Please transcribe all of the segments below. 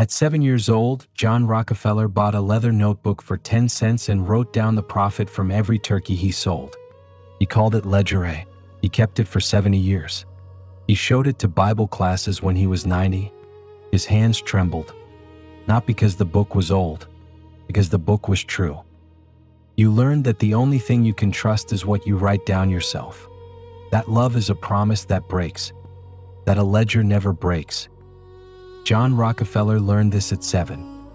At 7 years old, John Rockefeller bought a leather notebook for 10 cents and wrote down the profit from every turkey he sold. He called it Ledger A. He kept it for 70 years. He showed it to Bible classes when he was 90. His hands trembled. Not because the book was old, because the book was true. You learned that the only thing you can trust is what you write down yourself. That love is a promise that breaks. That a ledger never breaks. John Rockefeller learned this at 7.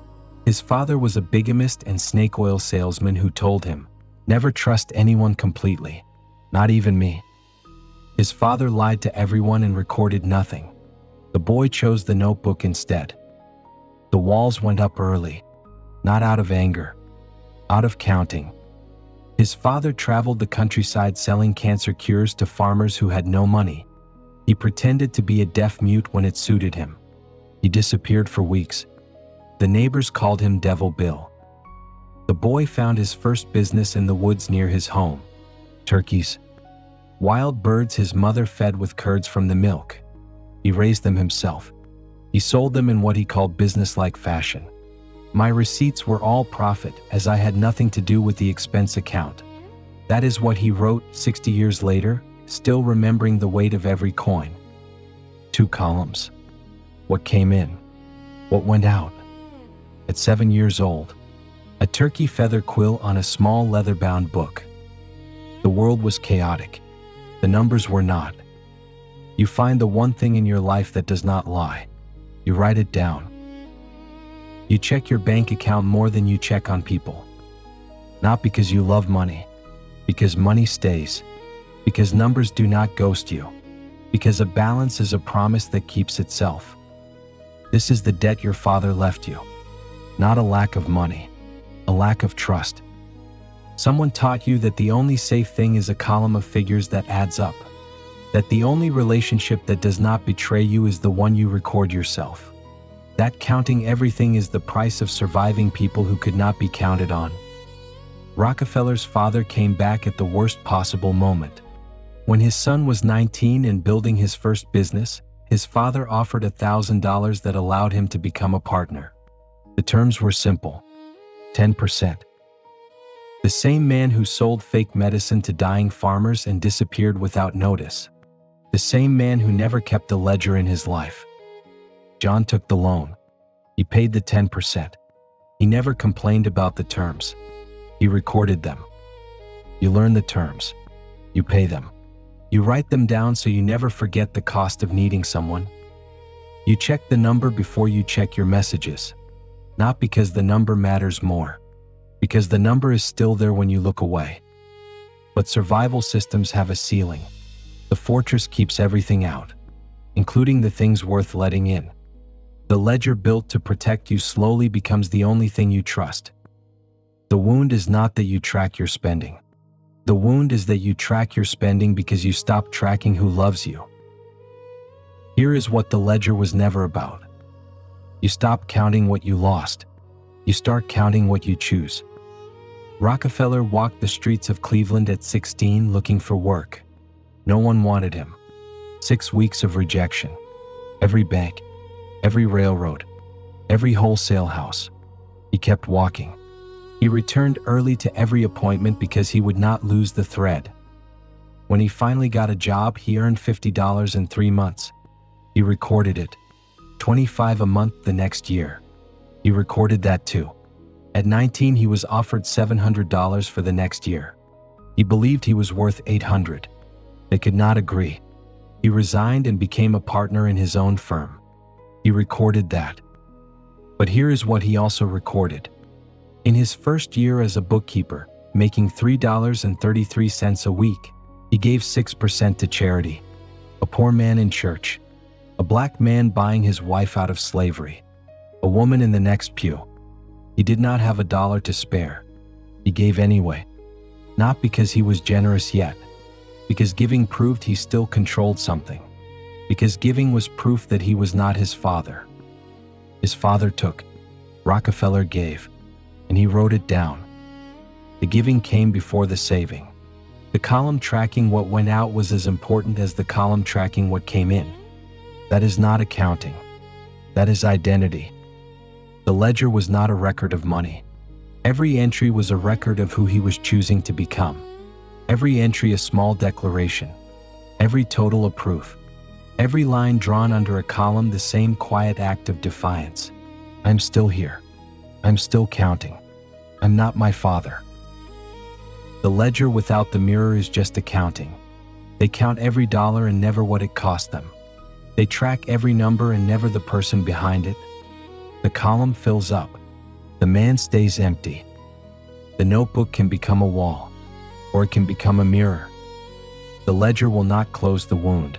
His father was a bigamist and snake oil salesman who told him, "Never trust anyone completely, not even me." His father lied to everyone and recorded nothing. The boy chose the notebook instead. The walls went up early, not out of anger, out of counting. His father traveled the countryside selling cancer cures to farmers who had no money. He pretended to be a deaf mute when it suited him. He disappeared for weeks. The neighbors called him Devil Bill. The boy found his first business in the woods near his home. Turkeys. Wild birds his mother fed with curds from the milk. He raised them himself. He sold them in what he called business-like fashion. My receipts were all profit, as I had nothing to do with the expense account. That is what he wrote 60 years later, still remembering the weight of every coin. 2 columns. What came in? What went out? At 7 years old, a turkey feather quill on a small leather-bound book. The world was chaotic. The numbers were not. You find the one thing in your life that does not lie. You write it down. You check your bank account more than you check on people. Not because you love money, because money stays, because numbers do not ghost you, because a balance is a promise that keeps itself. This is the debt your father left you. Not a lack of money, a lack of trust. Someone taught you that the only safe thing is a column of figures that adds up. That the only relationship that does not betray you is the one you record yourself. That counting everything is the price of surviving people who could not be counted on. Rockefeller's father came back at the worst possible moment. When his son was 19 and building his first business, his father offered $1,000 that allowed him to become a partner. The terms were simple: 10%. The same man who sold fake medicine to dying farmers and disappeared without notice. The same man who never kept a ledger in his life. John took the loan. He paid the 10%. He never complained about the terms. He recorded them. You learn the terms. You pay them. You write them down so you never forget the cost of needing someone. You check the number before you check your messages. Not because the number matters more, because the number is still there when you look away. But survival systems have a ceiling. The fortress keeps everything out, including the things worth letting in. The ledger built to protect you slowly becomes the only thing you trust. The wound is not that you track your spending. The wound is that you track your spending because you stop tracking who loves you. Here is what the ledger was never about. You stop counting what you lost. You start counting what you choose. Rockefeller walked the streets of Cleveland at 16 looking for work. No one wanted him. 6 weeks of rejection. Every bank, every railroad, every wholesale house. He kept walking. He returned early to every appointment because he would not lose the thread. When he finally got a job, he earned $50 in 3 months. He recorded it. $25 a month the next year. He recorded that too. At 19, he was offered $700 for the next year. He believed he was worth $800. They could not agree. He resigned and became a partner in his own firm. He recorded that. But here is what he also recorded. In his first year as a bookkeeper, making $3.33 a week, he gave 6% to charity. A poor man in church. A black man buying his wife out of slavery. A woman in the next pew. He did not have $1 to spare. He gave anyway. Not because he was generous yet. Because giving proved he still controlled something. Because giving was proof that he was not his father. His father took. Rockefeller gave. And he wrote it down. The giving came before the saving. The column tracking what went out was as important as the column tracking what came in. That is not accounting. That is identity. The ledger was not a record of money. Every entry was a record of who he was choosing to become. Every entry a small declaration. Every total a proof. Every line drawn under a column the same quiet act of defiance. I'm still here. I'm still counting. I'm not my father. The ledger without the mirror is just accounting. They count every dollar and never what it cost them. They track every number and never the person behind it. The column fills up. The man stays empty. The notebook can become a wall, or it can become a mirror. The ledger will not close the wound.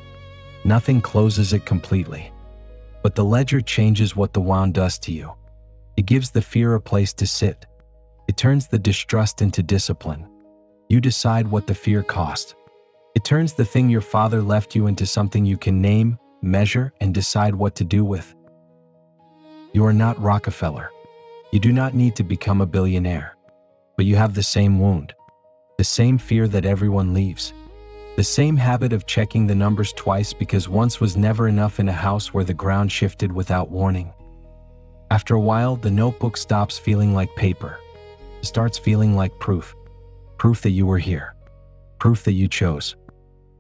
Nothing closes it completely. But the ledger changes what the wound does to you. It gives the fear a place to sit. It turns the distrust into discipline. You decide what the fear cost. It turns the thing your father left you into something you can name, measure, and decide what to do with. You are not Rockefeller. You do not need to become a billionaire. But you have the same wound. The same fear that everyone leaves. The same habit of checking the numbers twice because once was never enough in a house where the ground shifted without warning. After a while, the notebook stops feeling like paper. It starts feeling like proof. Proof that you were here. Proof that you chose.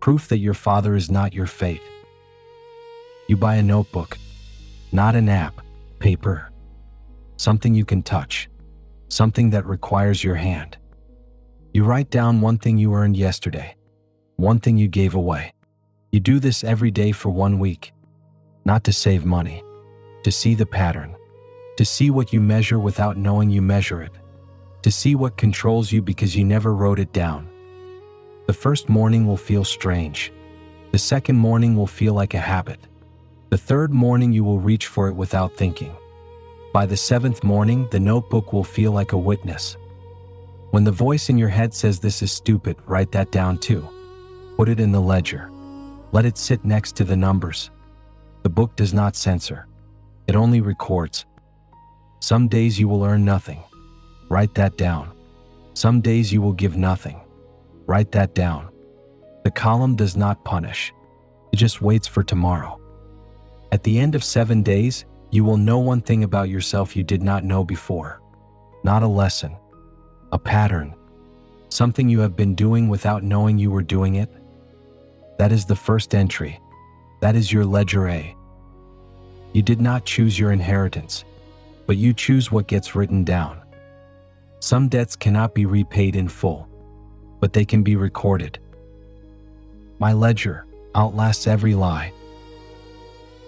Proof that your father is not your fate. You buy a notebook, not an app, paper. Something you can touch. Something that requires your hand. You write down one thing you earned yesterday. One thing you gave away. You do this every day for 1 week. Not to save money. To see the pattern. To see what you measure without knowing you measure it. To see what controls you because you never wrote it down. The first morning will feel strange. The second morning will feel like a habit. The third morning you will reach for it without thinking. By the seventh morning, the notebook will feel like a witness. When the voice in your head says this is stupid, write that down too. Put it in the ledger. Let it sit next to the numbers. The book does not censor. It only records. Some days you will earn nothing. Write that down. Some days you will give nothing. Write that down. The column does not punish. It just waits for tomorrow. At the end of 7 days, you will know one thing about yourself you did not know before. Not a lesson. A pattern. Something you have been doing without knowing you were doing it. That is the first entry. That is your ledger A. You did not choose your inheritance, but you choose what gets written down. Some debts cannot be repaid in full, but they can be recorded. My ledger outlasts every lie.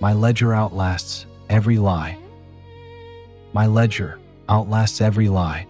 My ledger outlasts every lie. My ledger outlasts every lie.